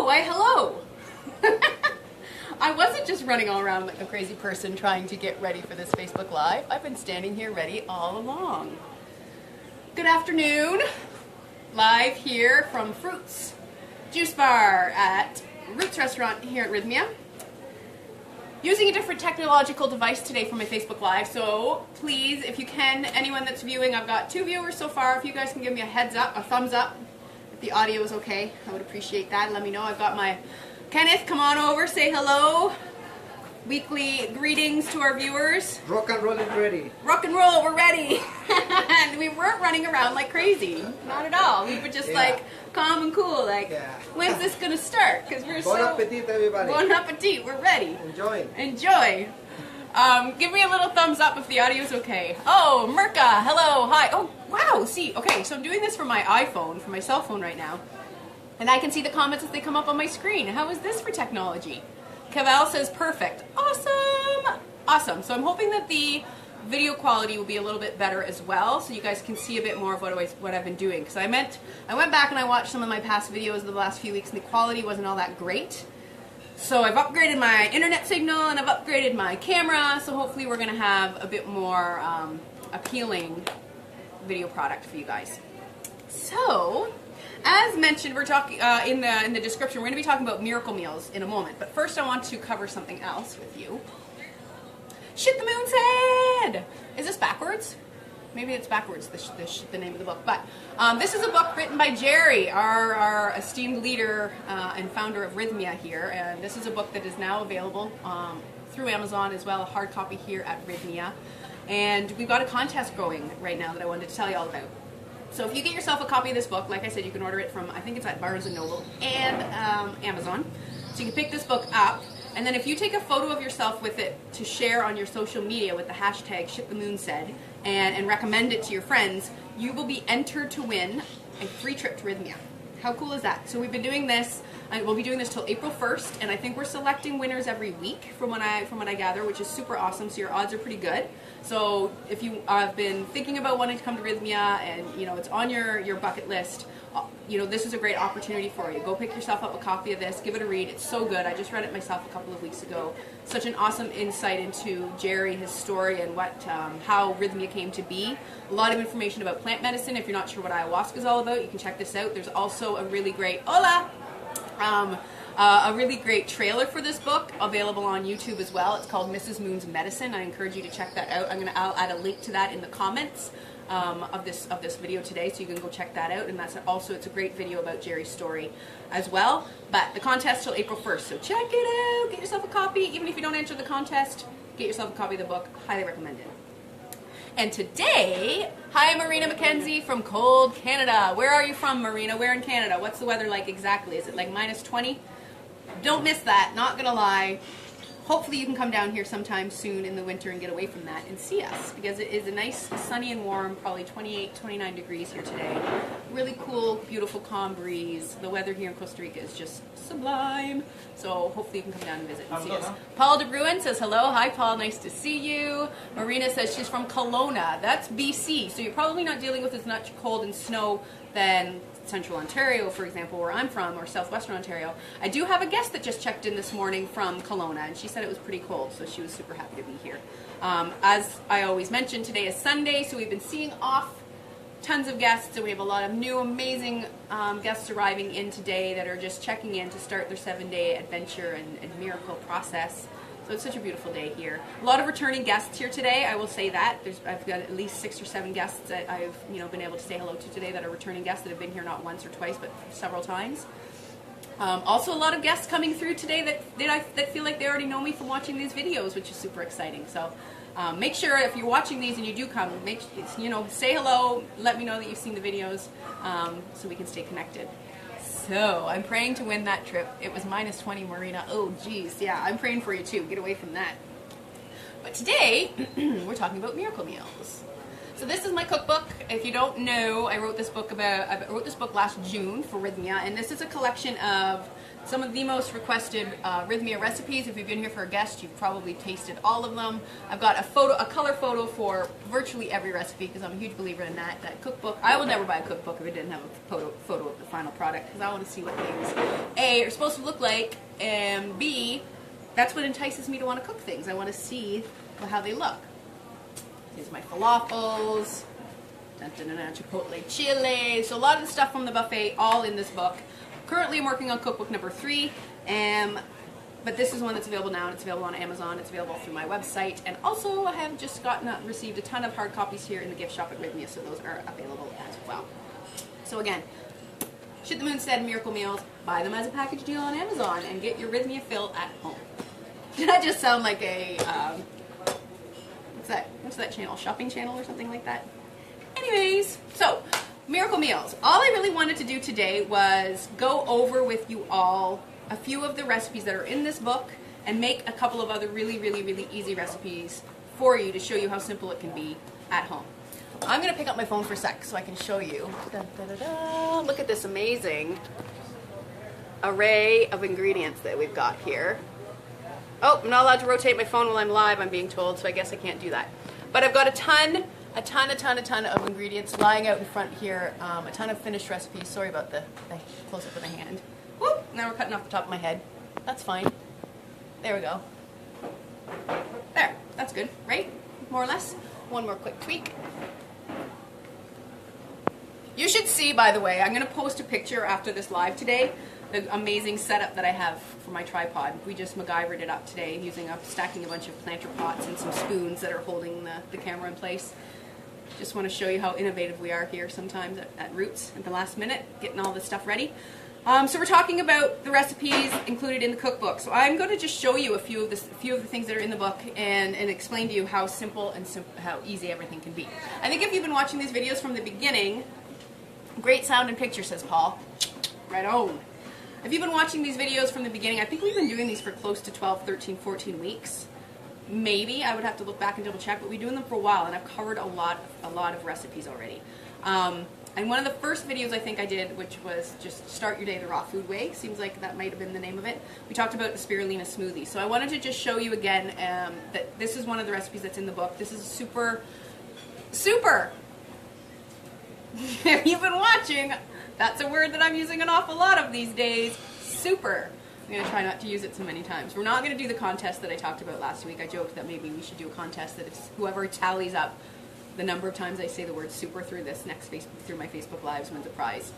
Oh, why hello. I wasn't just running all around like a crazy person trying to get ready for this Facebook Live. I've been standing here ready all along. Good afternoon. Live here from Fruits Juice Bar at Roots Restaurant here at Rhythmia. Using a different technological device today for my Facebook Live, so please, if you can, anyone that's viewing, I've got 2 viewers so far. If you guys can give me a heads up, a thumbs up, if the audio is okay, I would appreciate that. Let me know. I've got my Kenneth, come on over, say hello. Weekly greetings to our viewers. Rock and roll is ready. Rock and roll, we're ready. And we weren't running around like crazy. Not at all. We were just like calm and cool, like, when's this going to start? Because we're Bon appetit, everybody. Bon appetit, we're ready. Enjoy. Enjoy. Give me a little thumbs up if the audio's okay. Oh, Mirka, hello, hi. Oh, wow, see, okay, so I'm doing this from my iPhone, from my cell phone right now. And I can see the comments as they come up on my screen. How is this for technology? Cavell says perfect. Awesome! Awesome. So I'm hoping that the video quality will be a little bit better as well, so you guys can see a bit more of what I've been doing. Because I went back and I watched some of my past videos of the last few weeks, and the quality wasn't all that great. So I've upgraded my internet signal and I've upgraded my camera, so hopefully we're going to have a bit more appealing video product for you guys. So, as mentioned, we're talking in the description. We're going to be talking about Miracle Meals in a moment. But first, I want to cover something else with you. Shit the Moon Said. Is this backwards? Maybe it's backwards. The name of the book. But this is a book written by Jerry, our esteemed leader and founder of Rhythmia here. And this is a book that is now available through Amazon as well, a hard copy here at Rhythmia. And we've got a contest going right now that I wanted to tell you all about. So if you get yourself a copy of this book, like I said, you can order it from, I think it's at Barnes & Noble and Amazon. So you can pick this book up, and then if you take a photo of yourself with it to share on your social media with the hashtag #ShitTheMoonSaid and recommend it to your friends, you will be entered to win a free trip to Rhythmia. How cool is that? So we've been doing this, we'll be doing this till April 1st, and I think we're selecting winners every week from what I gather, which is super awesome, so your odds are pretty good. So if you have been thinking about wanting to come to Rhythmia and it's on your bucket list, this is a great opportunity for you. Go pick yourself up a copy of this, give it a read. It's so good. I just read it myself a couple of weeks ago. Such an awesome insight into Jerry, his story, and how Rhythmia came to be. A lot of information about plant medicine. If you're not sure what ayahuasca is all about, you can check this out. There's also a really great a really great trailer for this book available on YouTube as well. It's called Mrs. Moon's Medicine. I encourage you to check that out. I'll add a link to that in the comments of this video today, so you can go check that out. And it's a great video about Jerry's story as well. But the contest till April 1st, so check it out. Get yourself a copy. Even if you don't enter the contest, get yourself a copy of the book. Highly recommended. And today, hi Marina McKenzie from cold Canada. Where are you from, Marina? Where in Canada? What's the weather like exactly? Is it like -20? Don't miss that, not gonna lie. Hopefully you can come down here sometime soon in the winter and get away from that and see us, because it is a nice sunny and warm, probably 28, 29 degrees here today. Really cool, beautiful, calm breeze. The weather here in Costa Rica is just sublime. So hopefully you can come down and visit and see us. Paul De Bruin says hello. Hi Paul, nice to see you. Marina says she's from Kelowna. That's BC, so you're probably not dealing with as much cold and snow than Central Ontario, for example, where I'm from, or Southwestern Ontario. I do have a guest that just checked in this morning from Kelowna, and she said it was pretty cold, so she was super happy to be here. As I always mention, today is Sunday, so we've been seeing off tons of guests, and we have a lot of new amazing guests arriving in today that are just checking in to start their 7-day adventure and miracle process. So it's such a beautiful day here. A lot of returning guests here today, I will say that. I've got at least 6 or 7 guests that I've been able to say hello to today that are returning guests that have been here not once or twice, but several times. Also a lot of guests coming through today that feel like they already know me from watching these videos, which is super exciting. So make sure if you're watching these and you do come, say hello, let me know that you've seen the videos so we can stay connected. So, I'm praying to win that trip. It was -20, Marina. Oh, geez. Yeah, I'm praying for you too. Get away from that. But today, we're talking about Miracle Meals. So this is my cookbook. If you don't know, I wrote this book last June for Rhythmia, and this is a collection of some of the most requested Rhythmia recipes. If you've been here for a guest, you've probably tasted all of them. I've got a color photo for virtually every recipe because I'm a huge believer in that cookbook. I would never buy a cookbook if it didn't have a photo of the final product because I want to see what things A, are supposed to look like, and B, that's what entices me to want to cook things. I want to see how they look. Here's my falafels, chipotle chili. So a lot of the stuff from the buffet, all in this book. Currently I'm working on cookbook number 3, but this is one that's available now, and it's available on Amazon. It's available through my website, and also I have just received a ton of hard copies here in the gift shop at Rhythmia, so those are available as well. So again, Shit the Moonstead Miracle Meals, buy them as a package deal on Amazon, and get your Rhythmia fill at home. Did I just sound like a, what's that channel, shopping channel or something like that? Anyways, so, Miracle Meals. All I really wanted to do today was go over with you all a few of the recipes that are in this book and make a couple of other really, really, really easy recipes for you to show you how simple it can be at home. I'm going to pick up my phone for a sec so I can show you. Look at this amazing array of ingredients that we've got here. Oh, I'm not allowed to rotate my phone while I'm live, I'm being told, so I guess I can't do that. But I've got a ton of ingredients lying out in front here, a ton of finished recipes. Sorry about the close-up of my hand. Whoop, now we're cutting off the top of my head. That's fine. There we go. There, that's good, right? More or less. One more quick tweak. You should see, by the way, I'm going to post a picture after this live today, the amazing setup that I have for my tripod. We just MacGyvered it up today stacking a bunch of planter pots and some spoons that are holding the camera in place. Just want to show you how innovative we are here sometimes at Roots at the last minute, getting all this stuff ready. So we're talking about the recipes included in the cookbook. So I'm going to just show you a few of the things that are in the book and explain to you how simple and how easy everything can be. I think if you've been watching these videos from the beginning, great sound and picture, says Paul. Right on. If you've been watching these videos from the beginning, I think we've been doing these for close to 12, 13, 14 weeks. Maybe, I would have to look back and double check, but we've been doing them for a while, and I've covered a lot of recipes already. And one of the first videos I think I did, which was just Start Your Day the Raw Food Way, seems like that might have been the name of it, we talked about the spirulina smoothie. So I wanted to just show you again that this is one of the recipes that's in the book. This is super, if you've been watching, that's a word that I'm using an awful lot of these days, super. I'm going to try not to use it so many times. We're not going to do the contest that I talked about last week. I joked that maybe we should do a contest that if whoever tallies up the number of times I say the word super through through my Facebook Lives wins a prize.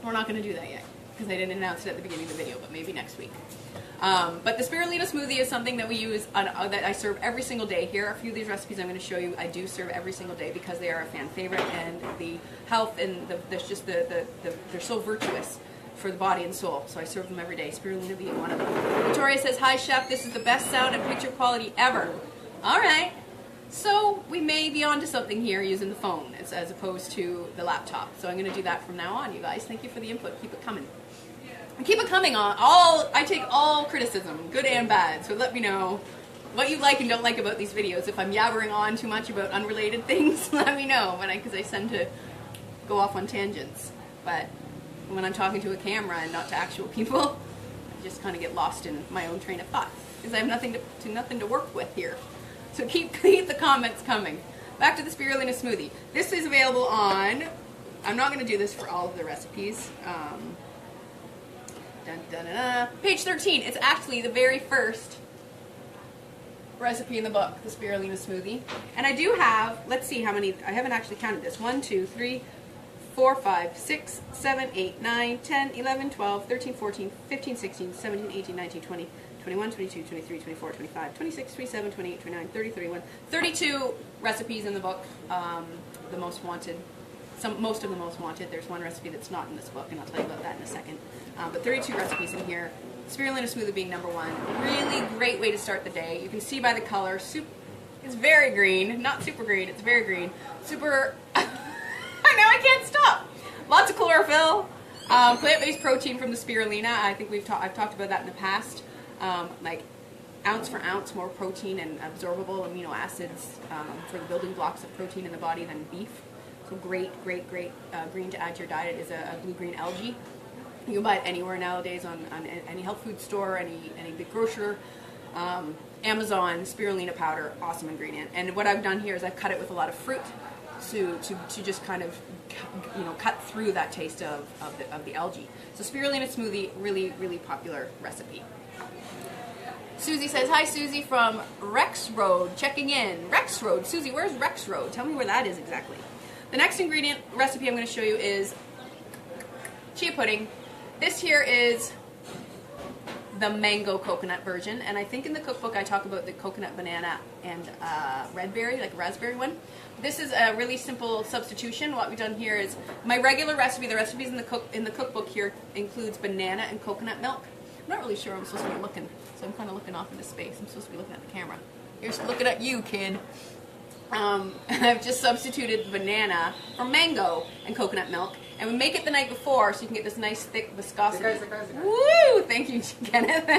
We're not going to do that yet because I didn't announce it at the beginning of the video, but maybe next week. But the spirulina smoothie is something that we use that I serve every single day. Here are a few of these recipes I'm going to show you. I do serve every single day because they are a fan favorite, and the health and they're so virtuous for the body and soul. So I serve them every day. Spirulina being one of them. Victoria says, "Hi chef, this is the best sound and picture quality ever." All right. So we may be onto something here using the phone as opposed to the laptop. So I'm going to do that from now on, you guys. Thank you for the input. Keep it coming. And keep it coming on. I take all criticism, good and bad. So let me know what you like and don't like about these videos. If I'm yabbering on too much about unrelated things, let me know. Because I tend to go off on tangents. But when I'm talking to a camera and not to actual people, I just kind of get lost in my own train of thought. Because I have nothing to work with here. So keep the comments coming. Back to the spirulina smoothie. This is available on, I'm not going to do this for all of the recipes. Page 13. It's actually the very first recipe in the book, the spirulina smoothie. And I do have, let's see how many, I haven't actually counted this. 1, 2, 3, 4, 5, 6, 7, 8, 9, 10, 11, 12, 13, 14, 15, 16, 17, 18, 19, 20, 21, 22, 23, 24, 25, 26, 27, 28, 29, 30, 31, 32 recipes in the book, the most wanted. Most of the most wanted. There's one recipe that's not in this book, and I'll tell you about that in a second. But 32 recipes in here. Spirulina smoothie being number 1. Really great way to start the day. You can see by the color, it's very green. Not super green, it's very green. Super, I know I can't stop. Lots of chlorophyll. Plant-based protein from the spirulina. I think I've talked about that in the past. Like ounce for ounce more protein and absorbable amino acids for the building blocks of protein in the body than beef. So great green to add to your diet is a blue-green algae. You can buy it anywhere nowadays on any health food store, any big grocer, Amazon. Spirulina powder, awesome ingredient. And what I've done here is I've cut it with a lot of fruit to just kind of, you know, cut through that taste of the algae. So spirulina smoothie, really popular recipe. Susie says, hi Susie from Rex Road, checking in. Rex Road, Susie, where's Rex Road? Tell me where that is exactly. The next ingredient recipe I'm going to show you is chia pudding. This here is the mango coconut version, and I think in the cookbook I talk about the coconut, banana, and red berry, like a raspberry one. This is a really simple substitution. What we've done here is my regular recipe. The recipes in the cookbook here includes banana and coconut milk. I'm not really sure I'm supposed to be looking, so I'm kind of looking off into space. I'm supposed to be looking at the camera. Here's looking at you, kid. I've just substituted banana for mango and coconut milk, and we make it the night before so you can get this nice thick viscosity. Woo! Thank you, Kenneth.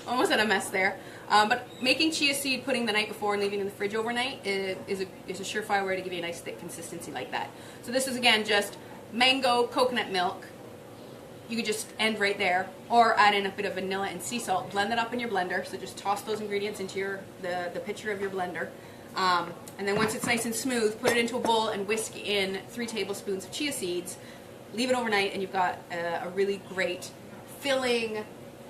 Almost had a mess there. But making chia seed pudding the night before and leaving it in the fridge overnight is a surefire way to give you a nice thick consistency like that. So this is again just mango, coconut milk. You could just end right there, or add in a bit of vanilla and sea salt. Blend that up in your blender. So just toss those ingredients into the pitcher of your blender. And then once it's nice and smooth, put it into a bowl and whisk in 3 tablespoons of chia seeds. Leave it overnight, and you've got a really great, filling,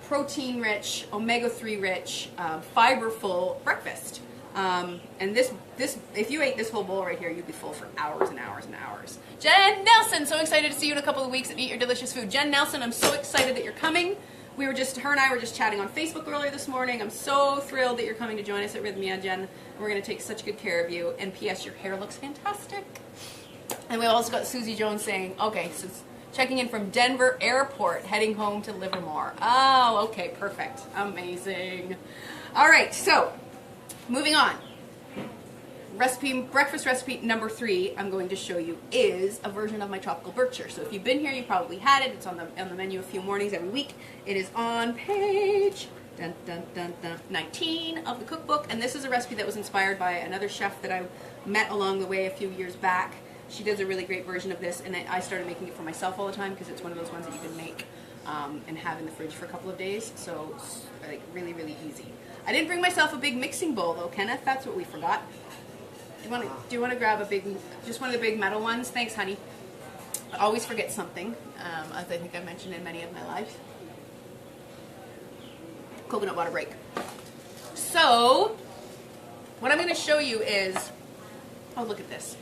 protein-rich, omega-3 rich, fiber-full breakfast. And this, if you ate this whole bowl right here, you'd be full for hours and hours and hours. Jen Nelson, so excited to see you in a couple of weeks and eat your delicious food. Jen Nelson, I'm so excited that you're coming. Her and I were just chatting on Facebook earlier this morning. I'm so thrilled that you're coming to join us at Rhythmia, Jen. We're going to take such good care of you. And P.S., your hair looks fantastic. And we also got Susie Jones saying, okay, so checking in from Denver Airport, heading home to Livermore. Oh, okay, perfect. Amazing. All right, so moving on. Breakfast recipe number 3 I'm going to show you is a version of my tropical Berkshire. So if you've been here, you probably had it. It's on the menu a few mornings every week. It is on page 19 of the cookbook, and this is a recipe that was inspired by another chef that I met along the way a few years back. She does a really great version of this, and I started making it for myself all the time because it's one of those ones that you can make and have in the fridge for a couple of days. So like really easy. I didn't bring myself a big mixing bowl though, Kenneth. That's what we forgot. Do you want to grab just one of the big metal ones? Thanks, honey. I always forget something, as I think I've mentioned in many of my lives. Coconut water break. So, what I'm going to show you is, oh, look at this.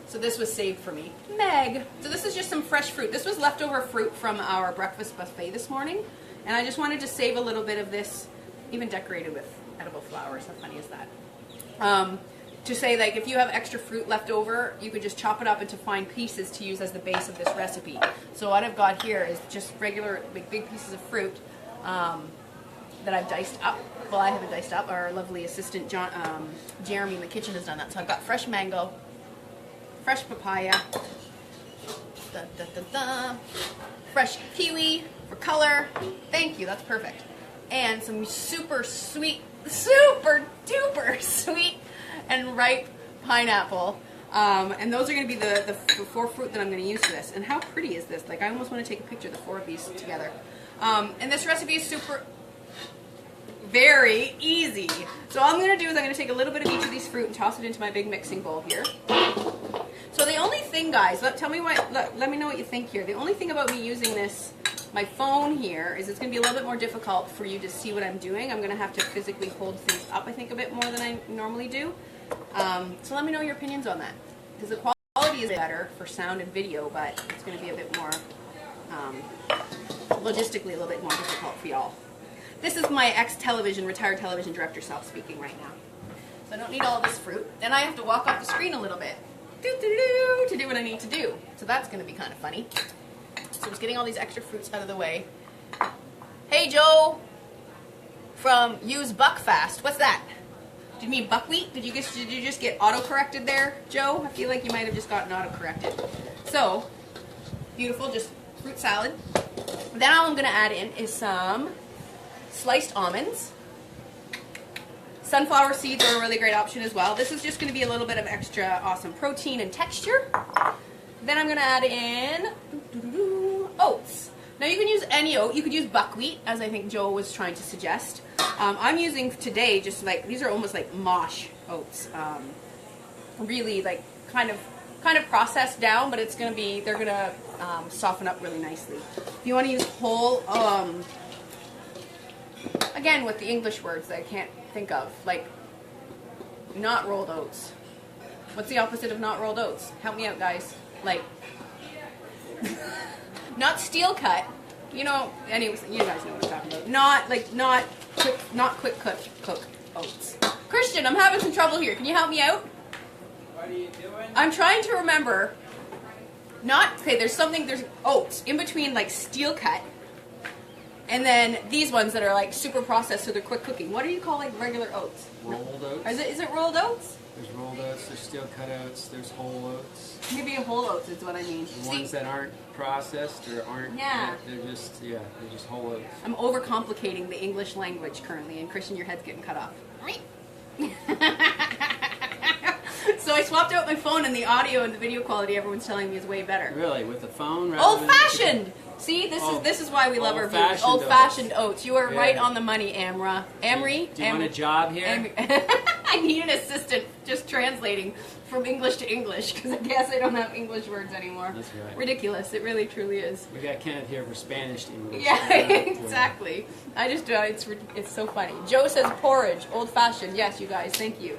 So this was saved for me. Meg. So this is just some fresh fruit. This was leftover fruit from our breakfast buffet this morning, and I just wanted to save a little bit of this, even decorated with edible flowers. How funny is that? To say, like, if you have extra fruit left over, you could just chop it up into fine pieces to use as the base of this recipe. So what I've got here is just regular big pieces of fruit that I've diced up. Well, I haven't diced up. Our lovely assistant Jeremy in the kitchen has done that. So I've got fresh mango, fresh papaya, fresh kiwi for color. Thank you, that's perfect. And some super duper sweet and ripe pineapple. And those are going to be the 4 fruit that I'm going to use for this. And how pretty is this? Like, I almost want to take a picture of the 4 of these together. And this recipe is very easy. So all I'm going to do is I'm going to take a little bit of each of these fruit and toss it into my big mixing bowl here. So the only thing, guys, let me know what you think here. The only thing about me using my phone here is it's going to be a little bit more difficult for you to see what I'm doing. I'm going to have to physically hold things up, I think, a bit more than I normally do. So let me know your opinions on that, because the quality is better for sound and video, but it's going to be a bit more, logistically, a little bit more difficult for y'all. This is my retired television director self-speaking right now. So I don't need all this fruit. And I have to walk off the screen a little bit to do what I need to do. So that's going to be kind of funny. So I'm just getting all these extra fruits out of the way. Hey, Joe, from Use Buckfast. What's that? Did you mean buckwheat? Did you just get auto-corrected there, Joe? I feel like you might have just gotten auto-corrected. So, beautiful, just fruit salad. Then all I'm going to add in is some sliced almonds. Sunflower seeds are a really great option as well. This is just going to be a little bit of extra awesome protein and texture. Then I'm going to add in oats. Now you can use any oat. You could use buckwheat, as I think Joe was trying to suggest. I'm using today just like, these are almost like mosh oats. Really like kind of processed down, but it's going to be, they're going to soften up really nicely. If you want to use whole, again with the English words that I can't think of, like not rolled oats. What's the opposite of not rolled oats? Help me out, guys. Like, not steel cut. You know, anyways, you guys know what I'm talking about. Not quick cook oats. Christian, I'm having some trouble here. Can you help me out? What are you doing? I'm trying to remember. There's oats in between like steel cut and then these ones that are like super processed so they're quick cooking. What do you call like regular oats? Rolled oats. Is it rolled oats? There's rolled oats, there's steel cut oats, there's whole oats. Maybe a whole oats is what I mean. The ones that aren't processed or aren't, Yeah. they're just whole oats. I'm overcomplicating the English language currently, and Christian, your head's getting cut off. So I swapped out my phone, and the audio and the video quality everyone's telling me is way better. Really, with the phone? rather Old than- fashioned. See, this is why we love our viewers. Old-fashioned Old fashioned oats. You are Yeah. right on the money, Amra. Amri. Do you want a job here? I need an assistant just translating from English to English because I guess I don't have English words anymore. That's right. Ridiculous. It really truly is. We got Kenneth here for Spanish to English. Yeah, exactly. I just it's so funny. Joe says porridge, old fashioned. Yes, you guys. Thank you.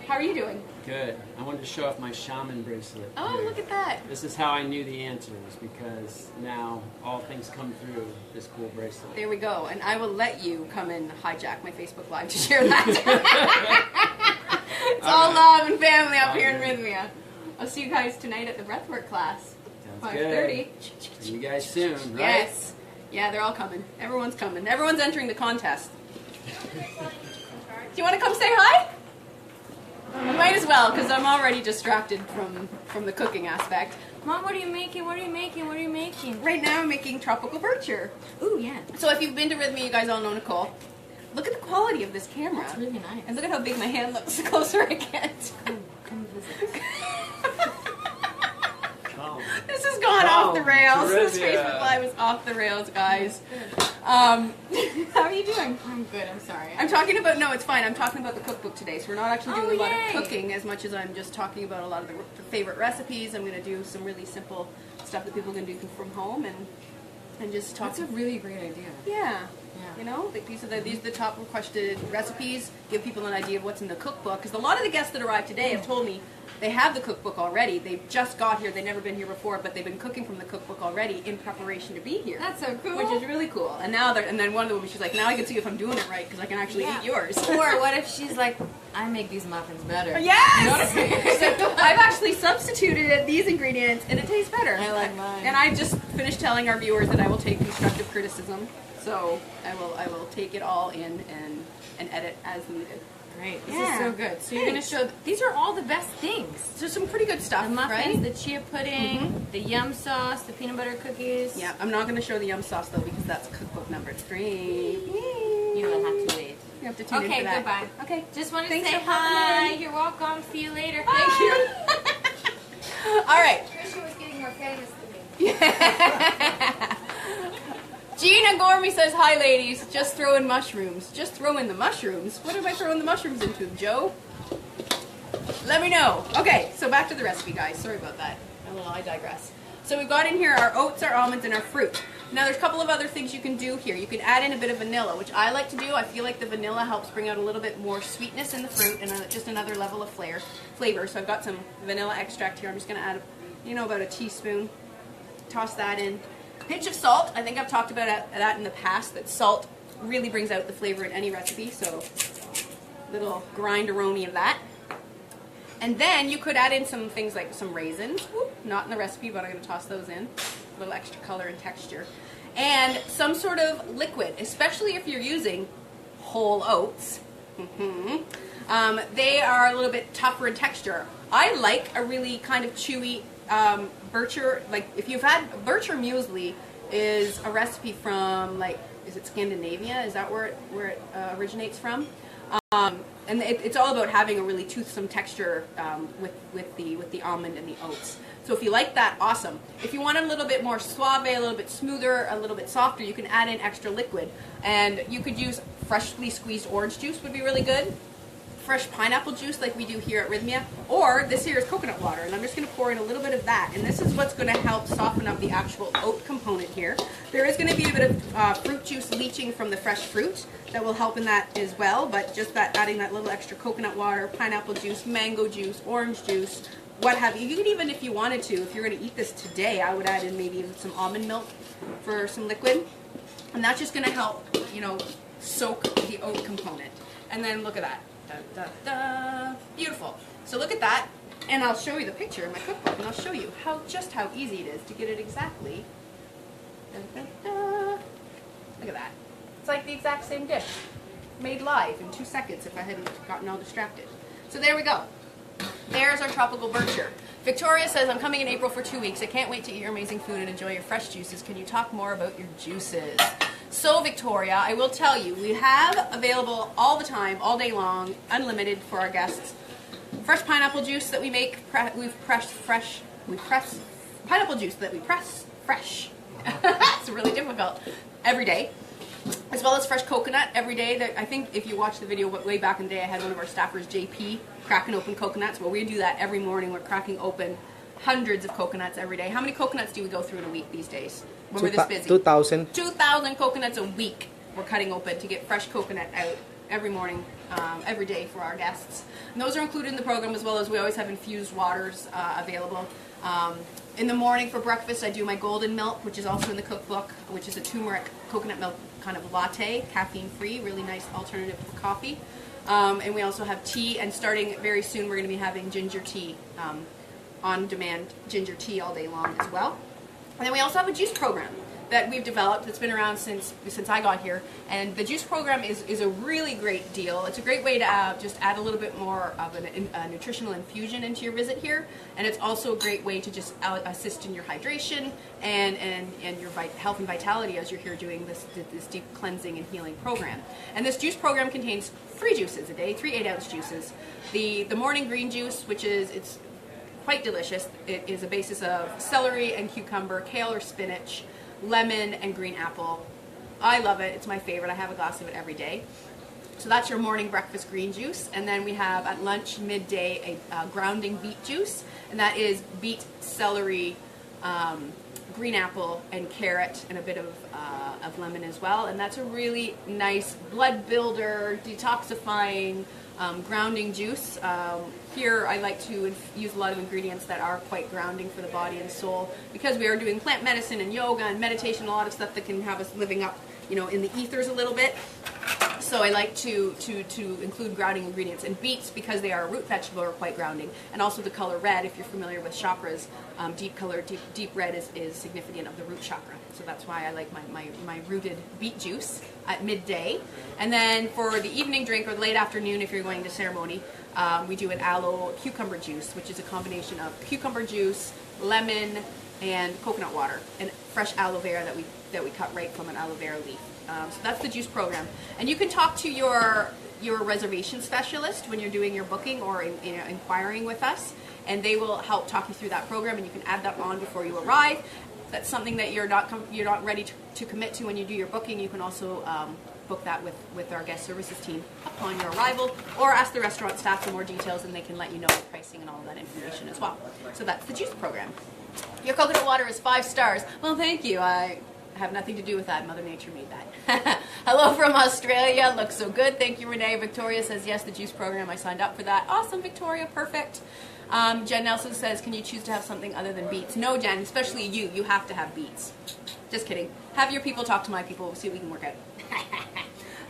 How are you doing? Good. I wanted to show off my shaman bracelet. Oh, here. look at that. This is how I knew the answers, because now all things come through this cool bracelet. There we go. And I will let you come and hijack my Facebook Live to share that. It's all love and family up here in Rhythmia. I'll see you guys tonight at the breathwork class. Sounds 5:30. See you guys soon, right? Yes. Yeah, they're all coming. Everyone's coming. Everyone's entering the contest. Do you want to come say hi? Might as well, because I'm already distracted from the cooking aspect. Mom, what are you making? What are you making? What are you making? Right now I'm making tropical bircher. Ooh, yeah. So if you've been to Rhythmia, you guys all know Nicole. Look at the quality of this camera. It's really nice. And look at how big my hand looks the closer I get. Come visit. Come. This has gone off the rails. This Rhythmia. Facebook Live is off the rails, guys. How are you doing? I'm good. I'm sorry. I'm talking about, no, it's fine. I'm talking about the cookbook today. So we're not actually doing a lot yay. of cooking as much as I'm just talking about a lot of the favorite recipes. I'm going to do some really simple stuff that people can do from home and just talk. That's a really great idea. Yeah. Yeah. You know, like these are the top requested recipes. Give people an idea of what's in the cookbook. Because a lot of the guests that arrived today have told me they have the cookbook already. They've just got here. They've never been here before, but they've been cooking from the cookbook already in preparation to be here. That's so cool. Which is really cool. And now and then one of the women, she's like, now I can see if I'm doing it right because I can actually eat yours. Or what if she's like, I make these muffins better. Yes! So I've actually substituted these ingredients and it tastes better. I like mine. And I just finished telling our viewers that I will take constructive criticism. So I will take it all in and edit as needed. Great. This Yeah. is so good. So you're going to Thanks. show, these are all the best things. So some pretty good stuff, The muffins, right? the chia pudding, the yum sauce, the peanut butter cookies. Yeah, I'm not going to show the yum sauce though because that's cookbook number 3. You will have to wait. You have to tune in Okay, for that. goodbye. Okay. Just wanted to Thanks say for popping hi. in. You're welcome. See you later. Thank you. All right. Trisha was getting more famous than me. Gina Gormy says, hi ladies, just throw in mushrooms. Just throw in the mushrooms? What am I throwing the mushrooms into, Joe? Let me know. Okay, so back to the recipe, guys. Sorry about that. I digress. So we've got in here our oats, our almonds, and our fruit. Now there's a couple of other things you can do here. You can add in a bit of vanilla, which I like to do. I feel like the vanilla helps bring out a little bit more sweetness in the fruit and just another level of flavor. So I've got some vanilla extract here. I'm just going to add, about a teaspoon. Toss that in. Pinch of salt. I think I've talked about that in the past, that salt really brings out the flavor in any recipe. So little grind-a-roni of that. And then you could add in some things like some raisins. Whoop, not in the recipe, but I'm going to toss those in. A little extra color and texture. And some sort of liquid, especially if you're using whole oats. They are a little bit tougher in texture. I like a really kind of chewy Bircher. Like if you've had Bircher muesli, is a recipe from is it Scandinavia? Is that where it originates from? And it's all about having a really toothsome texture with the almond and the oats. So if you like that, awesome. If you want it a little bit more suave, a little bit smoother, a little bit softer, you can add in extra liquid. And you could use freshly squeezed orange juice would be really good. Fresh pineapple juice like we do here at Rhythmia, or this here is coconut water, and I'm just going to pour in a little bit of that, and this is what's going to help soften up the actual oat component here. There is going to be a bit of fruit juice leaching from the fresh fruit that will help in that as well, but just that adding that little extra coconut water, pineapple juice, mango juice, orange juice, what have you. You could even, if you wanted to, if you're going to eat this today, I would add in maybe some almond milk for some liquid, and that's just going to help, you know, soak the oat component. And then look at that. Da, da, da. Beautiful. So look at that, and I'll show you the picture in my cookbook, and I'll show you just how easy it is to get it exactly. Da, da, da. Look at that. It's like the exact same dish, made live in 2 seconds if I hadn't gotten all distracted. So there we go. There's our tropical bircher. Victoria says, I'm coming in April for 2 weeks. I can't wait to eat your amazing food and enjoy your fresh juices. Can you talk more about your juices? So Victoria, I will tell you, we have available all the time, all day long, unlimited for our guests. Fresh pineapple juice that we make, we press pineapple juice that we press fresh. It's really difficult. Every day. As well as fresh coconut every day. That I think if you watch the video way back in the day, I had one of our staffers, JP, cracking open coconuts. Well, we do that every morning. We're cracking open hundreds of coconuts every day. How many coconuts do we go through in a week these days when we're this busy? 2,000. 2,000 coconuts a week we're cutting open to get fresh coconut out every morning, every day for our guests. And those are included in the program, as well as we always have infused waters available. In the morning for breakfast, I do my golden milk, which is also in the cookbook, which is a turmeric coconut milk kind of latte, caffeine-free, really nice alternative for coffee. And we also have tea, and starting very soon, we're going to be having ginger tea, on-demand ginger tea all day long as well. And then we also have a juice program that we've developed that's been around since I got here. And the juice program is a really great deal. It's a great way to just add a little bit more of a nutritional infusion into your visit here. And it's also a great way to just assist in your hydration and your health and vitality as you're here doing this deep cleansing and healing program. And this juice program contains 3 juices a day, 3 8-ounce juices. The morning green juice, which it's quite delicious. It is a basis of celery and cucumber, kale or spinach, lemon and green apple. I love it. It's my favorite. I have a glass of it every day. So that's your morning breakfast green juice. And then we have at lunch, midday, a grounding beet juice. And that is beet, celery, green apple, and carrot, and a bit of lemon as well. And that's a really nice blood builder, detoxifying, grounding juice. Here I like to use a lot of ingredients that are quite grounding for the body and soul, because we are doing plant medicine and yoga and meditation, a lot of stuff that can have us living up, you know, in the ethers a little bit. So I like to include grounding ingredients. And beets, because they are a root vegetable, are quite grounding. And also the color red, if you're familiar with chakras, deep red is significant of the root chakra. So that's why I like my rooted beet juice at midday. And then for the evening drink or late afternoon, if you're going to ceremony, we do an aloe cucumber juice, which is a combination of cucumber juice, lemon, and coconut water, and fresh aloe vera that we cut right from an aloe vera leaf. So that's the juice program. And you can talk to your reservation specialist when you're doing your booking or inquiring with us, and they will help talk you through that program, and you can add that on before you arrive. That's something that you're not ready to commit to when you do your booking. You can also book that with our guest services team upon your arrival, or ask the restaurant staff for more details, and they can let you know the pricing and all of that information as well. So that's the juice program. Your coconut water is 5 stars. Well, thank you. I have nothing to do with that. Mother Nature made that. Hello from Australia. Looks so good. Thank you, Renee. Victoria says, yes, the juice program. I signed up for that. Awesome, Victoria. Perfect. Jen Nelson says, can you choose to have something other than beets? No, Jen, especially you. You have to have beets. Just kidding. Have your people talk to my people. We'll see what we can work out.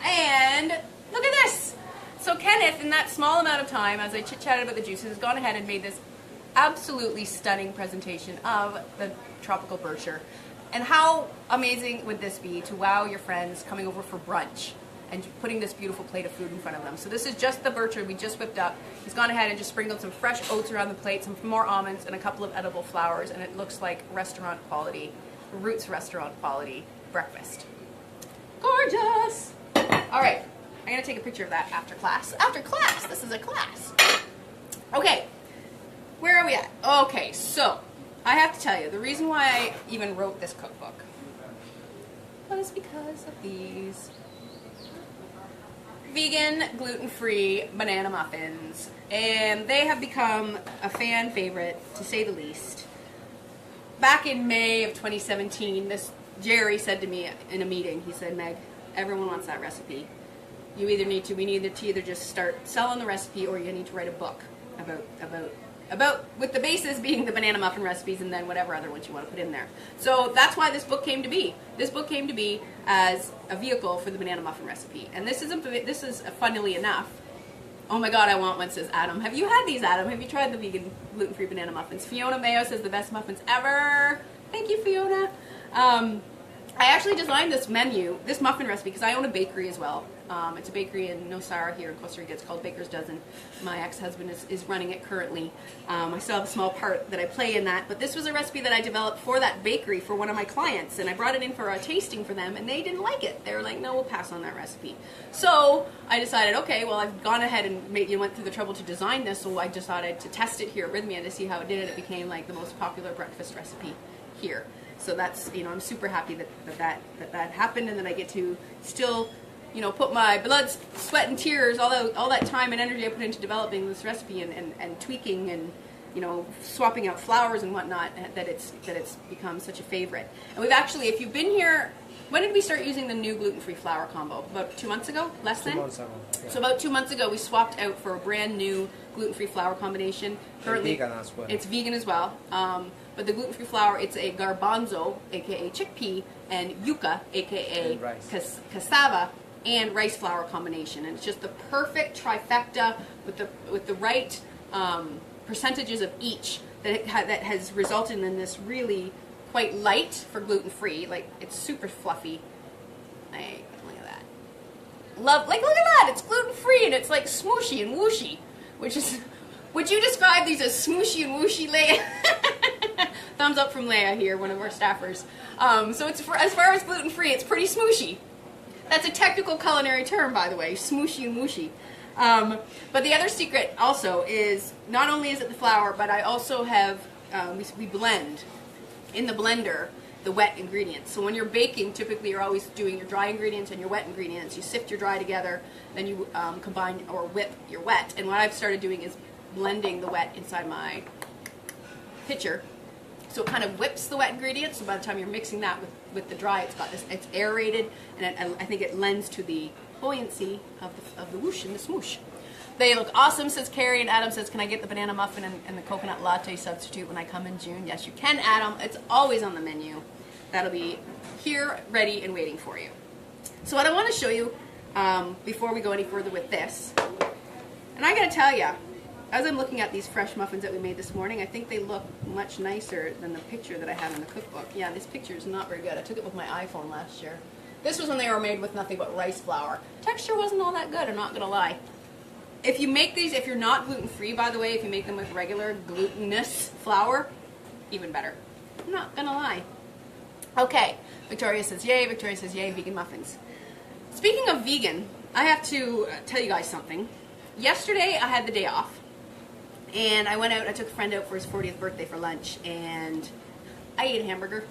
And look at this. So Kenneth, in that small amount of time, as I chit-chatted about the juices, has gone ahead and made this absolutely stunning presentation of the tropical bircher. And how amazing would this be to wow your friends coming over for brunch and putting this beautiful plate of food in front of them. So this is just the bircher we just whipped up. He's gone ahead and just sprinkled some fresh oats around the plate, some more almonds, and a couple of edible flowers, and it looks like restaurant quality, Roots restaurant quality breakfast. Gorgeous! All right, I'm gonna take a picture of that after class. After class, this is a class. Okay, where are we at? Okay, so I have to tell you, the reason why I even wrote this cookbook was because of these vegan, gluten-free banana muffins. And they have become a fan favorite, to say the least. Back in May of 2017, Jerry said to me in a meeting, he said, Meg, everyone wants that recipe. We need to either just start selling the recipe, or you need to write a book about with the basis being the banana muffin recipes, and then whatever other ones you want to put in there. So that's why this book came to be. This book came to be as a vehicle for the banana muffin recipe. And this is funnily enough, oh my god, I want one, says Adam. Have you had these, Adam? Have you tried the vegan gluten-free banana muffins? Fiona Mayo says the best muffins ever. Thank you, Fiona. I actually designed this muffin recipe, because I own a bakery as well. It's a bakery in Nosara here in Costa Rica. It's called Baker's Dozen. My ex-husband is running it currently. I still have a small part that I play in that, but this was a recipe that I developed for that bakery for one of my clients, and I brought it in for a tasting for them, and they didn't like it. They were like, no, we'll pass on that recipe. So I decided, okay, well, I've gone ahead and went through the trouble to design this, so I decided to test it here at Rhythmia to see how it did, and it became like the most popular breakfast recipe here. So that's, I'm super happy that happened, and that I get to still, put my blood, sweat, and tears, all that time and energy I put into developing this recipe and tweaking and, swapping out flours and whatnot, that it's become such a favorite. And we've actually, if you've been here, when did we start using the new gluten-free flour combo? About 2 months ago? Less than? 2 months ago. Yeah. So about 2 months ago, we swapped out for a brand new gluten-free flour combination. Currently, vegan as well. It's vegan as well. But the gluten-free flour, it's a garbanzo, aka chickpea, and yuca, aka and rice. cassava, and rice flour combination. And it's just the perfect trifecta with the right percentages of each that has resulted in this really quite light for gluten-free. Like, it's super fluffy. Like, look at that. Look at that. It's gluten-free and it's like smooshy and whooshy, which is. Would you describe these as smooshy and whooshy, Leia? Thumbs up from Leia here, one of our staffers. So it's as far as gluten-free, it's pretty smooshy. That's a technical culinary term, by the way, smooshy and whooshy. But the other secret also is, not only is it the flour, but I also have, we blend in the blender the wet ingredients. So when you're baking, typically you're always doing your dry ingredients and your wet ingredients. You sift your dry together, then you combine or whip your wet. And what I've started doing is blending the wet inside my pitcher, so it kind of whips the wet ingredients. So by the time you're mixing that with the dry, it's aerated, and I think it lends to the buoyancy of the whoosh and the smoosh. They look awesome, says Carrie, and Adam says, can I get the banana muffin and the coconut latte substitute when I come in June? Yes, you can, Adam. It's always on the menu. That'll be here, ready, and waiting for you. So what I want to show you before we go any further with this, and I gotta tell you, as I'm looking at these fresh muffins that we made this morning, I think they look much nicer than the picture that I have in the cookbook. Yeah, this picture is not very good. I took it with my iPhone last year. This was when they were made with nothing but rice flour. Texture wasn't all that good, I'm not going to lie. If you make these, if you're not gluten-free, by the way, if you make them with regular glutinous flour, even better. I'm not going to lie. Okay, Victoria says yay, Victoria says yay, vegan muffins. Speaking of vegan, I have to tell you guys something. Yesterday, I had the day off. And I went out, I took a friend out for his 40th birthday for lunch, and I ate a hamburger.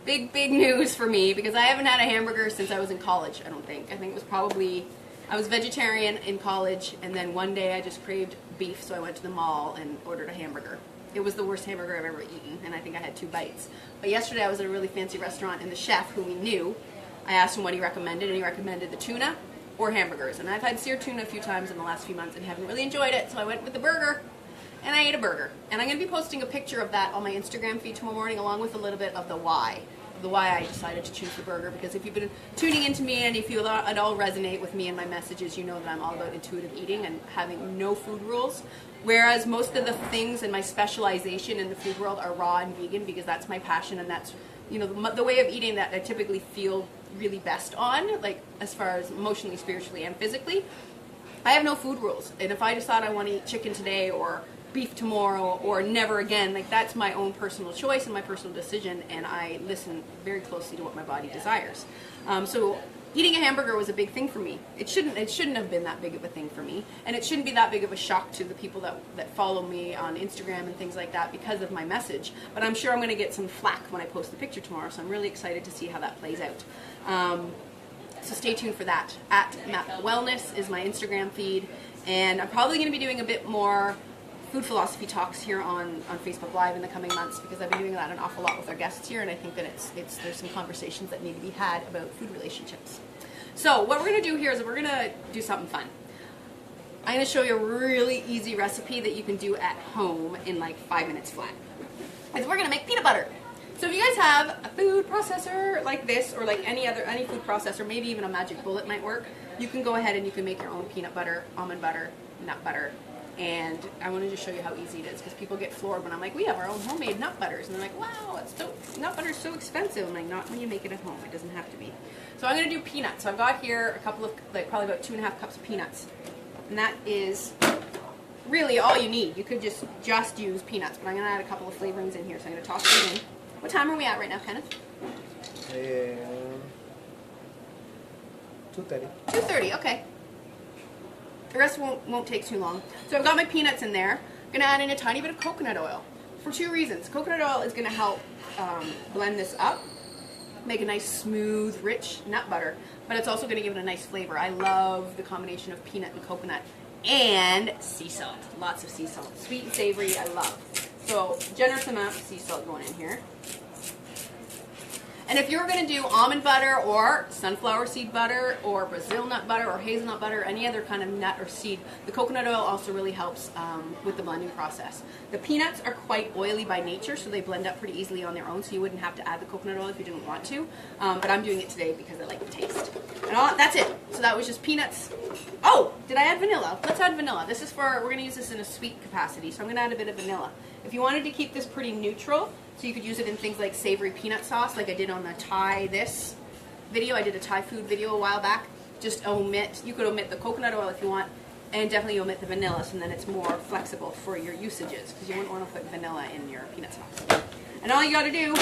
Big news for me, because I haven't had a hamburger since I was in college, I don't think. I think it was probably, I was vegetarian in college, and then one day I just craved beef, so I went to the mall and ordered a hamburger. It was the worst hamburger I've ever eaten, and I think I had 2 bites. But yesterday I was at a really fancy restaurant, and the chef, who we knew, I asked him what he recommended, and he recommended the tuna or hamburgers. And I've had seared tuna a few times in the last few months and haven't really enjoyed it, so I went with the burger, and I ate a burger. And I'm going to be posting a picture of that on my Instagram feed tomorrow morning, along with a little bit of the why I decided to choose the burger. Because if you've been tuning into me and if you at all resonate with me and my messages, you know that I'm all about intuitive eating and having no food rules. Whereas most of the things in my specialization in the food world are raw and vegan, because that's my passion, and that's, the way of eating that I typically feel really best on, like as far as emotionally, spiritually, and physically. I have no food rules, and if I decide I want to eat chicken today or beef tomorrow or never again, like that's my own personal choice and my personal decision, and I listen very closely to what my body desires. So eating a hamburger was a big thing for me. It shouldn't have been that big of a thing for me, and it shouldn't be that big of a shock to the people that follow me on Instagram and things like that because of my message. But I'm sure I'm going to get some flack when I post the picture tomorrow, so I'm really excited to see how that plays out. So stay tuned for that. At Map Wellness is my Instagram feed, and I'm probably going to be doing a bit more food philosophy talks here on Facebook Live in the coming months, because I've been doing that an awful lot with our guests here, and I think that there's some conversations that need to be had about food relationships. So what we're going to do here is we're going to do something fun. I'm going to show you a really easy recipe that you can do at home in like 5 minutes flat. Is we're going to make peanut butter. So if you guys have a food processor like this, or like any food processor, maybe even a Magic Bullet might work, you can go ahead and you can make your own peanut butter, almond butter, nut butter. And I wanted to show you how easy it is, because people get floored when I'm like, we have our own homemade nut butters. And they're like, wow, nut butter is so expensive. I'm like, not when you make it at home. It doesn't have to be. So I'm going to do peanuts. So I've got here a couple of, like probably about 2.5 cups of peanuts. And that is really all you need. You could just use peanuts, but I'm going to add a couple of flavorings in here. So I'm going to toss these in. What time are we at right now, Kenneth? 2:30. 2:30, okay. The rest won't take too long. So I've got my peanuts in there. I'm going to add in a tiny bit of coconut oil for 2 reasons. Coconut oil is going to help blend this up, make a nice, smooth, rich nut butter, but it's also going to give it a nice flavor. I love the combination of peanut and coconut, and sea salt. Lots of sea salt. Sweet and savory, I love. So generous amount of sea salt going in here. And if you're going to do almond butter or sunflower seed butter or Brazil nut butter or hazelnut butter, any other kind of nut or seed, the coconut oil also really helps with the blending process. The peanuts are quite oily by nature, so they blend up pretty easily on their own, so you wouldn't have to add the coconut oil if you didn't want to. But I'm doing it today because I like the taste. And that's it. So that was just peanuts. Oh, did I add vanilla? Let's add vanilla. This is we're going to use this in a sweet capacity, so I'm going to add a bit of vanilla. If you wanted to keep this pretty neutral, so you could use it in things like savory peanut sauce, like I did on the Thai this video. I did a Thai food video a while back. Just you could omit the coconut oil if you want, and definitely omit the vanilla, so then it's more flexible for your usages, because you wouldn't want to put vanilla in your peanut sauce. And all you got to do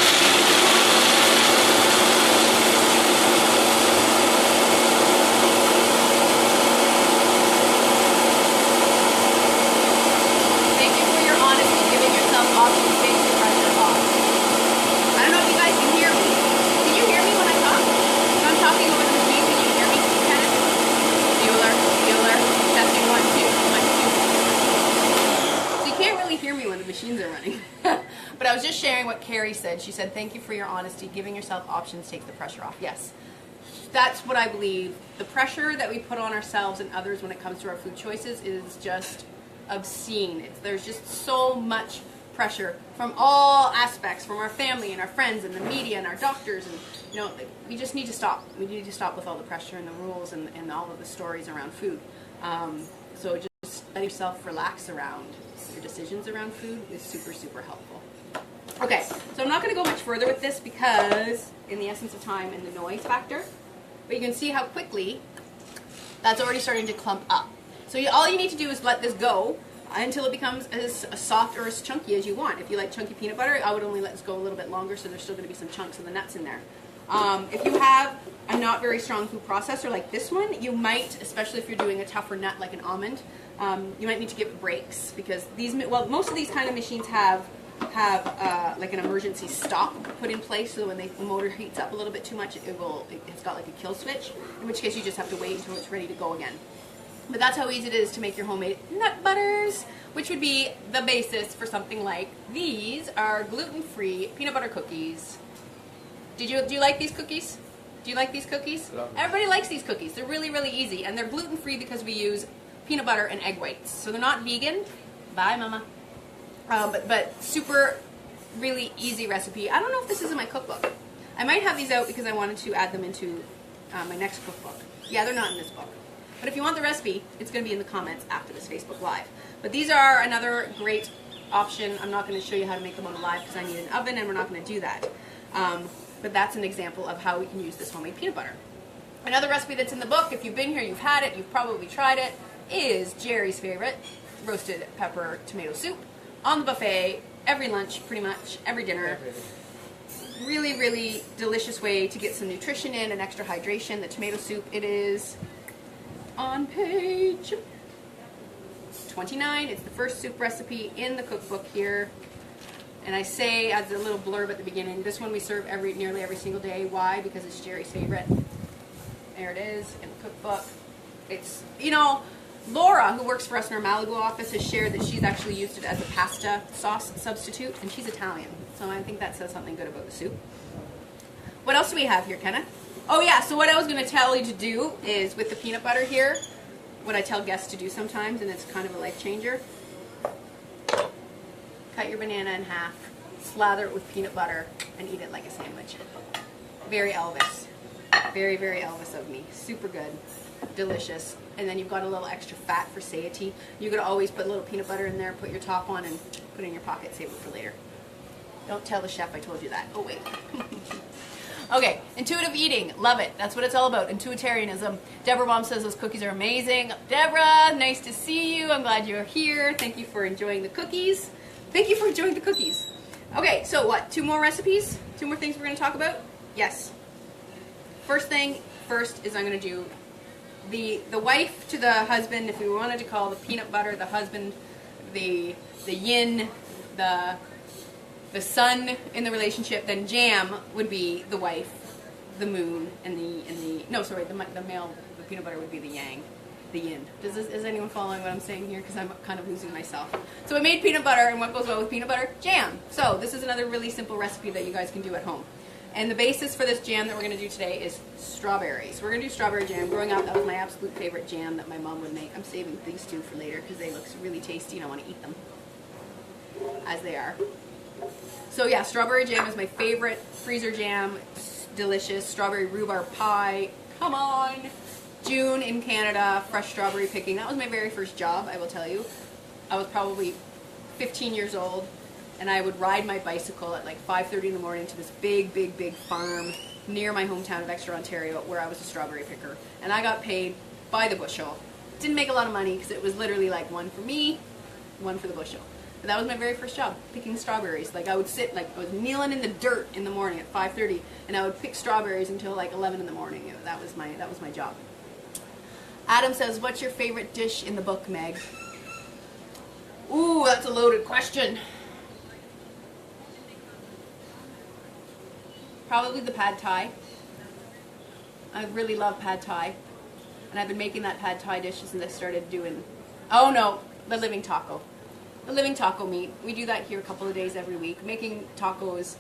machines are running. But I was just sharing what Carrie said. She said, thank you for your honesty. Giving yourself options takes the pressure off. Yes, that's what I believe. The pressure that we put on ourselves and others when it comes to our food choices is just obscene. There's just so much pressure from all aspects, from our family and our friends and the media and our doctors, and we just need to stop. We need to stop with all the pressure and the rules and all of the stories around food. So just let yourself relax around your decisions around food is super, super helpful. Okay, so I'm not going to go much further with this because in the essence of time and the noise factor, but you can see how quickly that's already starting to clump up. So all you need to do is let this go until it becomes as soft or as chunky as you want. If you like chunky peanut butter, I would only let this go a little bit longer, so there's still going to be some chunks of the nuts in there. If you have a not very strong food processor like this one, you might, especially if you're doing a tougher nut like an almond, you might need to give it breaks, because most of these kind of machines have like an emergency stop put in place, so when the motor heats up a little bit too much, it's got like a kill switch, in which case you just have to wait until it's ready to go again. But that's how easy it is to make your homemade nut butters, which would be the basis for something like these are gluten-free peanut butter cookies. Do you like these cookies? Do you like these cookies? Everybody likes these cookies. They're really, really easy, and they're gluten-free because we use peanut butter and egg whites. So they're not vegan. Bye, mama. But super, really easy recipe. I don't know if this is in my cookbook. I might have these out because I wanted to add them into my next cookbook. Yeah, they're not in this book. But if you want the recipe, it's going to be in the comments after this Facebook Live. But these are another great option. I'm not going to show you how to make them on the live because I need an oven, and we're not going to do that. But that's an example of how we can use this homemade peanut butter. Another recipe that's in the book, if you've been here, you've had it, you've probably tried it, is Jerry's favorite, roasted pepper tomato soup. On the buffet, every lunch, pretty much, every dinner. Really, really delicious way to get some nutrition in and extra hydration. The tomato soup, it is on page 29. It's the first soup recipe in the cookbook here. And I say as a little blurb at the beginning, this one we serve nearly every single day. Why? Because it's Jerry's favorite. There it is in the cookbook. It's, you know, Laura, who works for us in our Malibu office, has shared that she's actually used it as a pasta sauce substitute, and she's Italian. So I think that says something good about the soup. What else do we have here, Kenneth? Oh yeah, so what I was going to tell you to do is, with the peanut butter here, what I tell guests to do sometimes, and it's kind of a life changer. Cut your banana in half, slather it with peanut butter, and eat it like a sandwich. Very Elvis. Very, very Elvis of me. Super good. Delicious. And then you've got a little extra fat for satiety. You could always put a little peanut butter in there, put your top on, and put it in your pocket, save it for later. Don't tell the chef I told you that. Oh, wait. Okay, intuitive eating. Love it. That's what it's all about, intuitarianism. Deborah Mom says those cookies are amazing. Deborah, nice to see you. I'm glad you're here. Thank you for enjoying the cookies. Thank you for enjoying the cookies. Okay, so what? 2 more recipes? 2 more things we're going to talk about? Yes. First thing first is I'm going to do the wife to the husband, if we wanted to call the peanut butter the husband, the yin, the sun in the relationship, then jam would be the wife, the moon, and the male, the peanut butter would be the yang, the yin. Is anyone following what I'm saying here? Because I'm kind of losing myself. So I made peanut butter, and what goes well with peanut butter? Jam. So this is another really simple recipe that you guys can do at home. And the basis for this jam that we're going to do today is strawberries. We're going to do strawberry jam. Growing up, that was my absolute favorite jam that my mom would make. I'm saving these 2 for later because they look really tasty and I want to eat them as they are. So yeah, strawberry jam is my favorite freezer jam. It's delicious. Strawberry rhubarb pie. Come on. June in Canada, fresh strawberry picking. That was my very first job, I will tell you. I was probably 15 years old. And I would ride my bicycle at like 5:30 in the morning to this big, big, big farm near my hometown of Exeter, Ontario, where I was a strawberry picker. And I got paid by the bushel. Didn't make a lot of money because it was literally like 1 for me, 1 for the bushel. But that was my very first job, picking strawberries. Like I would sit, like I was kneeling in the dirt in the morning at 5:30, and I would pick strawberries until like 11 in the morning. That was my job. Adam says, "What's your favorite dish in the book, Meg?" Ooh, that's a loaded question. Probably the pad thai. I really love pad thai. And I've been making that pad thai dish since I started doing, oh no, the living taco. The living taco meat. We do that here a couple of days every week. Making tacos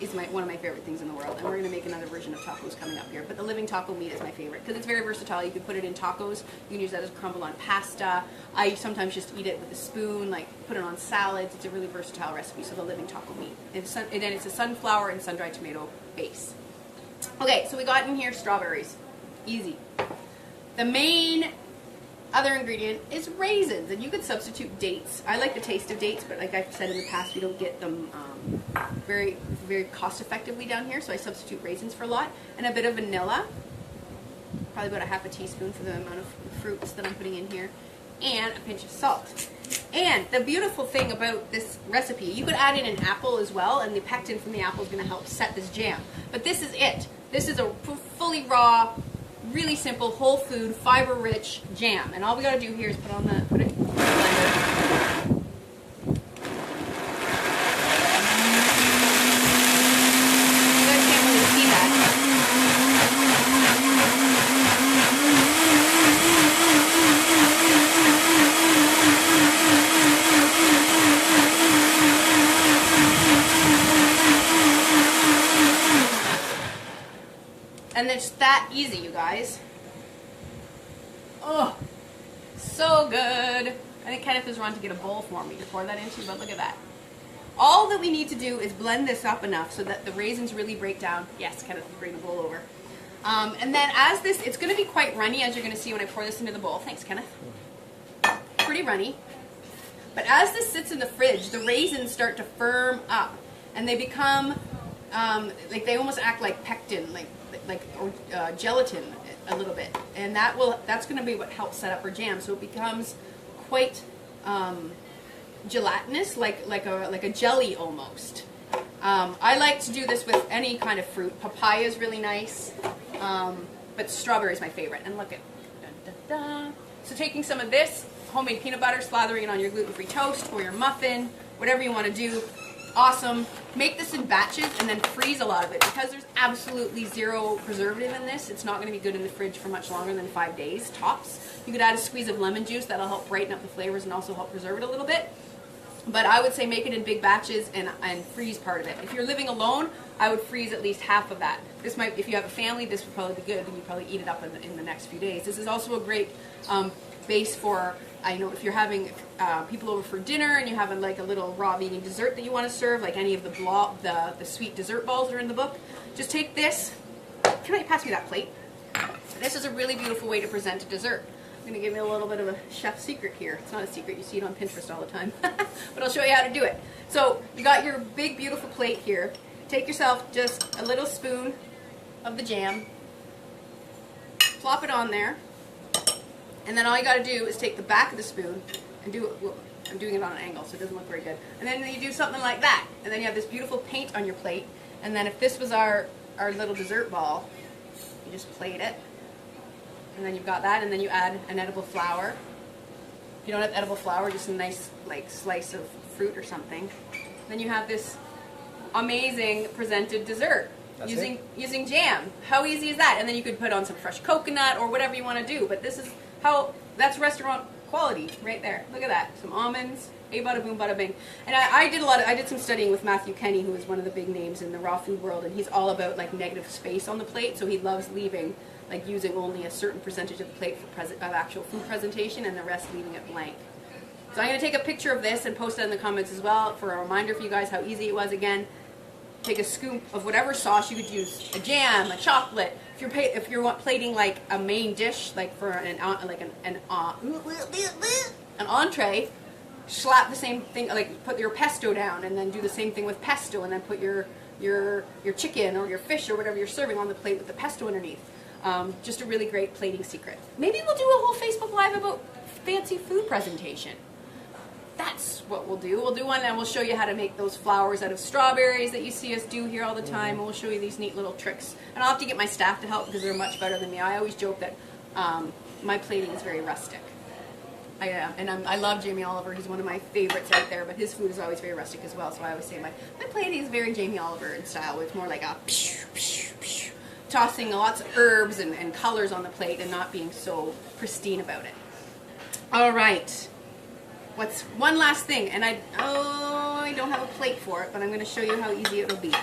is one of my favorite things in the world. And we're going to make another version of tacos coming up here. But the living taco meat is my favorite because it's very versatile. You can put it in tacos. You can use that as crumble on pasta. I sometimes just eat it with a spoon, like put it on salads. It's a really versatile recipe. So the living taco meat. And then it's a sunflower and sun-dried tomato base. Okay, so we got in here strawberries. Easy. The main other ingredient is raisins, and you could substitute dates. I like the taste of dates, but like I've said in the past, we don't get them very, very cost effectively down here, so I substitute raisins for a lot, and a bit of vanilla, probably about a half a teaspoon for the amount of fruits that I'm putting in here, and a pinch of salt. And the beautiful thing about this recipe, you could add in an apple as well, and the pectin from the apple is going to help set this jam. But this is it. This is a fully raw, really simple, whole food, fiber-rich jam. And all we got to do here is put it in the blender. You guys can't really see that. And it's that easy, you guys. Oh, so good. I think Kenneth is running to get a bowl for me to pour that into, but look at that. All that we need to do is blend this up enough so that the raisins really break down. Yes, Kenneth, bring the bowl over. And then as this, it's going to be quite runny, as you're going to see when I pour this into the bowl. Thanks, Kenneth. Pretty runny. But as this sits in the fridge, the raisins start to firm up, and they become, like they almost act like pectin, like gelatin a little bit, and that's going to be what helps set up our jam. So it becomes quite gelatinous, like a jelly almost. I like to do this with any kind of fruit. Papaya is really nice, but strawberry is my favorite. And look at, da, da, da. So taking some of this homemade peanut butter, slathering it on your gluten-free toast or your muffin, whatever you want to do. Awesome. Make this in batches and then freeze a lot of it. Because there's absolutely zero preservative in this, it's not going to be good in the fridge for much longer than 5 days, tops. You could add a squeeze of lemon juice. That'll help brighten up the flavors and also help preserve it a little bit. But I would say make it in big batches and freeze part of it. If you're living alone, I would freeze at least half of that. This might, if you have a family, this would probably be good. Then you probably eat it up in the next few days. This is also a great base for, I know if you're having people over for dinner and you have like a little raw vegan dessert that you want to serve, like any of the sweet dessert balls that are in the book, just take this. Can I pass me that plate? This is a really beautiful way to present a dessert. I'm going to give you a little bit of a chef secret here. It's not a secret. You see it on Pinterest all the time. But I'll show you how to do it. So you got your big, beautiful plate here. Take yourself just a little spoon of the jam. Plop it on there. And then all you got to do is take the back of the spoon and do it. Well, I'm doing it on an angle, so it doesn't look very good. And then you do something like that. And then you have this beautiful paint on your plate. And then if this was our little dessert ball, you just plate it. And then you've got that, and then you add an edible flower. If you don't have edible flower, just a nice like slice of fruit or something. Then you have this amazing presented dessert using jam. How easy is that? And then you could put on some fresh coconut or whatever you want to do. But this is that's restaurant quality right there. Look at that. Some almonds. A bada boom, bada bing. And I did some studying with Matthew Kenny, who is one of the big names in the raw food world, and he's all about like negative space on the plate. So he loves leaving, like using only a certain percentage of the plate for actual food presentation, and the rest leaving it blank. So I'm going to take a picture of this and post it in the comments as well for a reminder for you guys how easy it was. Again, take a scoop of whatever sauce you could use, a jam, a chocolate. If you're plating like a main dish, like for an entree, slap the same thing, like put your pesto down, and then do the same thing with pesto, and then put your chicken or your fish or whatever you're serving on the plate with the pesto underneath. Just a really great plating secret. Maybe we'll do a whole Facebook Live about fancy food presentation. That's what we'll do. We'll do one and we'll show you how to make those flowers out of strawberries that you see us do here all the time, and we'll show you these neat little tricks. And I'll have to get my staff to help because they're much better than me. I always joke that my plating is very rustic. I love Jamie Oliver. He's one of my favorites out there, but his food is always very rustic as well. So I always say my plating is very Jamie Oliver in style. It's more like a tossing lots of herbs and colors on the plate and not being so pristine about it. All right. What's one last thing? And I don't have a plate for it, but I'm going to show you how easy it will be.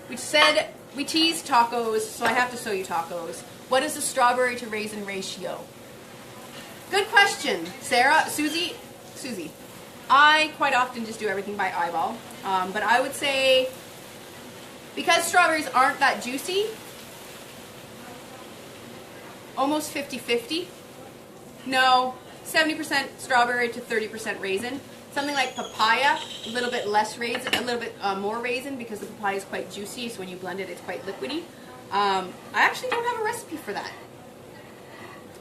We teased tacos, so I have to show you tacos. What is the strawberry to raisin ratio? Good question, Sarah. Susie. I quite often just do everything by eyeball, but I would say because strawberries aren't that juicy, almost 50-50. No, 70% strawberry to 30% raisin. Something like papaya, a little bit less raisin, a little bit more raisin because the papaya is quite juicy, so when you blend it, it's quite liquidy. I actually don't have a recipe for that.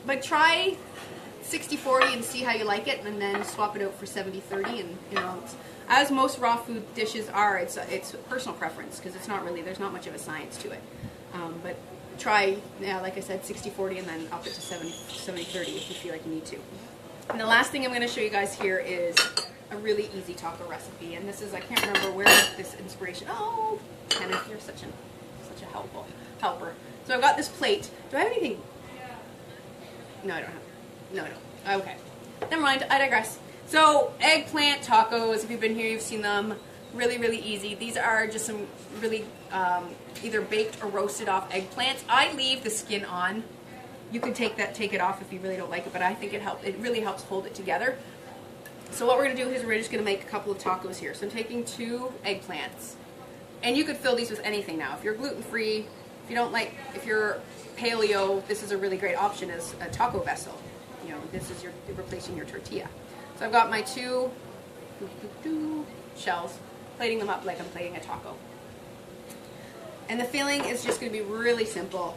But try 60-40 and see how you like it, and then swap it out for 70-30. And you know, as most raw food dishes are, it's personal preference because it's not really, there's not much of a science to it. But try, like I said, 60-40 and then up it to 70-30 if you feel like you need to. And the last thing I'm going to show you guys here is a really easy taco recipe. And this is, I can't remember where this inspiration. Oh, Kenneth, you're such a helper. So I've got this plate. Do I have anything? No, I don't have. No, I don't. Okay. Never mind. I digress. So eggplant tacos. If you've been here, you've seen them. Really, really easy. These are just some really either baked or roasted off eggplants. I leave the skin on. You can take it off if you really don't like it, but I think it really helps hold it together. So what we're going to do is we're just going to make a couple of tacos here. So I'm taking 2 eggplants. And you could fill these with anything now. If you're gluten-free, if you're paleo, this is a really great option as a taco vessel. You know, this is you're replacing your tortilla. So I've got my 2 shells, plating them up like I'm plating a taco. And the filling is just going to be really simple.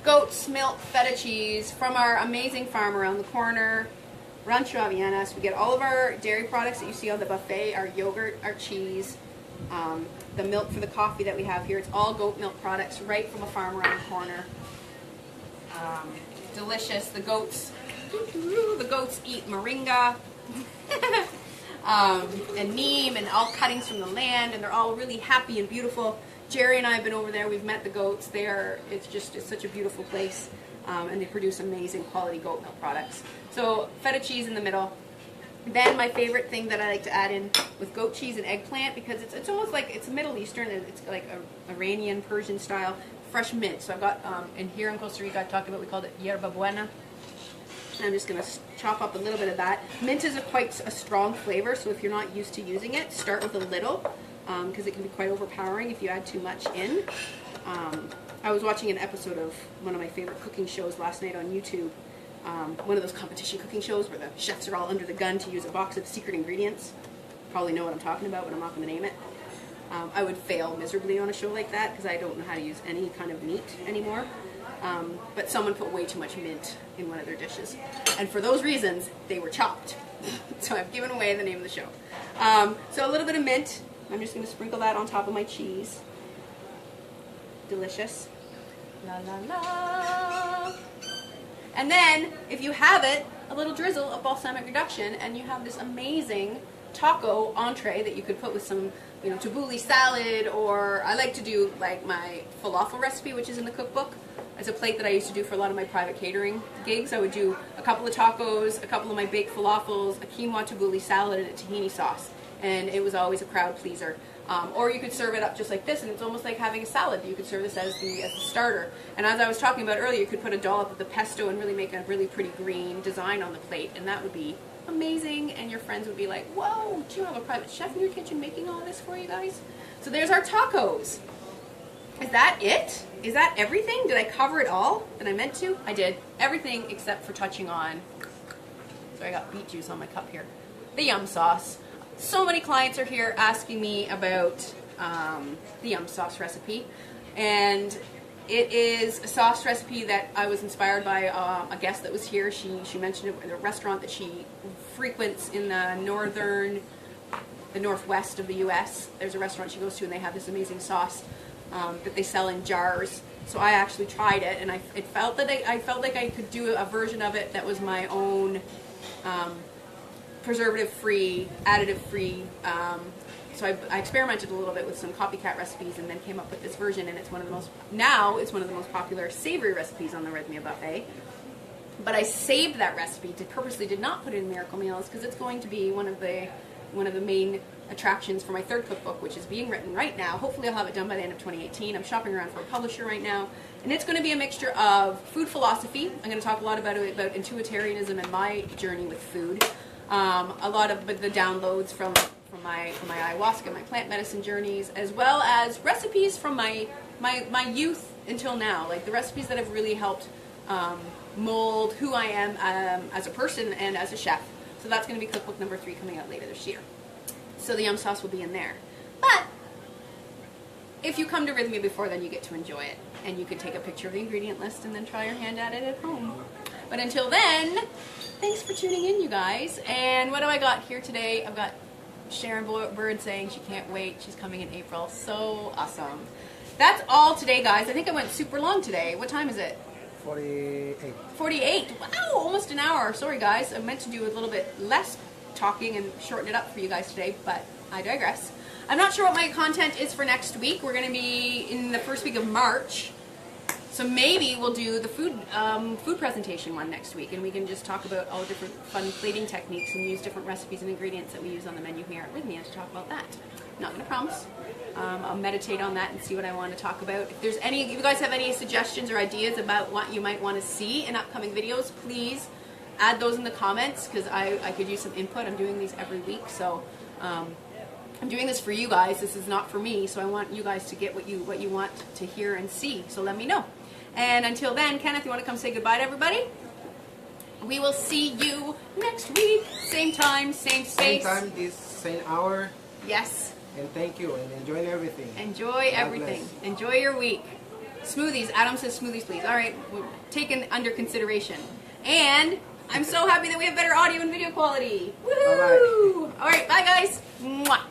Goat's milk feta cheese from our amazing farm around the corner, Rancho Avellanas. We get all of our dairy products that you see on the buffet, our yogurt, our cheese, the milk for the coffee that we have here. It's all goat milk products right from a farm around the corner. Delicious. The goats eat moringa and neem and all cuttings from the land, and they're all really happy and beautiful. Jerry and I have been over there. We've met the goats. It's such a beautiful place, and they produce amazing quality goat milk products. So feta cheese in the middle. Then my favorite thing that I like to add in with goat cheese and eggplant, because it's almost like it's Middle Eastern, and it's like a Iranian, Persian style, fresh mint. So I've got, in here in Costa Rica, I talked about, we called it yerba buena. And I'm just going to chop up a little bit of that. Mint is quite a strong flavor, so if you're not used to using it, start with a little, because it can be quite overpowering if you add too much in. I was watching an episode of one of my favorite cooking shows last night on YouTube. One of those competition cooking shows where the chefs are all under the gun to use a box of secret ingredients. Probably know what I'm talking about, but I'm not going to name it. I would fail miserably on a show like that because I don't know how to use any kind of meat anymore. But someone put way too much mint in one of their dishes. And for those reasons, they were chopped. So I've given away the name of the show. So a little bit of mint. I'm just going to sprinkle that on top of my cheese. Delicious. La la la. And then, if you have it, a little drizzle of balsamic reduction, and you have this amazing taco entree that you could put with some, tabbouleh salad, or I like to do like my falafel recipe, which is in the cookbook. It's a plate that I used to do for a lot of my private catering gigs. I would do a couple of tacos, a couple of my baked falafels, a quinoa tabbouleh salad, and a tahini sauce. And it was always a crowd pleaser. Or you could serve it up just like this, and it's almost like having a salad. You could serve this as the starter. And as I was talking about earlier, you could put a dollop of the pesto and really make a really pretty green design on the plate, and that would be amazing. And your friends would be like, "Whoa, do you have a private chef in your kitchen making all this for you guys?" So there's our tacos. Is that it? Is that everything? Did I cover it all that I meant to? I did. Everything except for touching on, so I got beet juice on my cup here, the yum sauce. So many clients are here asking me about the yum sauce recipe, and it is a sauce recipe that I was inspired by a guest that was here. She mentioned it in a restaurant that she frequents in the northwest of the U.S. There's a restaurant she goes to, and they have this amazing sauce that they sell in jars. So I actually tried it, and I felt like I could do a version of it that was my own. Preservative-free, additive-free. So I experimented a little bit with some copycat recipes and then came up with this version, and it's one of the most popular savory recipes on the Red Meal Buffet. But I saved that recipe, purposely did not put it in Miracle Meals, because it's going to be one of the main attractions for my third cookbook, which is being written right now. Hopefully I'll have it done by the end of 2018. I'm shopping around for a publisher right now, and it's going to be a mixture of food philosophy. I'm going to talk a lot about intuitarianism and my journey with food. A lot of the downloads from my ayahuasca, my plant medicine journeys, as well as recipes from my youth until now, like the recipes that have really helped mold who I am as a person and as a chef. So that's going to be cookbook number 3 coming out later this year. So the yum sauce will be in there. But if you come to Rhythmia before then, you get to enjoy it, and you can take a picture of the ingredient list and then try your hand at it at home. But until then, thanks for tuning in, you guys. And what do I got here today? I've got Sharon Bird saying she can't wait. She's coming in April. So awesome. That's all today, guys. I think I went super long today. What time is it? 48. 48. Wow, almost an hour. Sorry, guys. I meant to do a little bit less talking and shorten it up for you guys today, but I digress. I'm not sure what my content is for next week. We're going to be in the first week of March. So maybe we'll do the food presentation one next week, and we can just talk about all different fun plating techniques and use different recipes and ingredients that we use on the menu here at Rhythmia to talk about that. Not going to promise. I'll meditate on that and see what I want to talk about. If you guys have any suggestions or ideas about what you might want to see in upcoming videos, please add those in the comments, because I could use some input. I'm doing these every week, so I'm doing this for you guys. This is not for me, so I want you guys to get what you want to hear and see. So let me know. And until then, Kenneth, you want to come say goodbye to everybody? We will see you next week. Same time, same space. Same time, same hour. Yes. And thank you, and enjoy everything. Enjoy everything. bless. Enjoy your week. Smoothies. Adam says smoothies, please. All right, we're taken under consideration. And I'm so happy that we have better audio and video quality. Woohoo! Bye-bye. All right, bye guys. Mwah.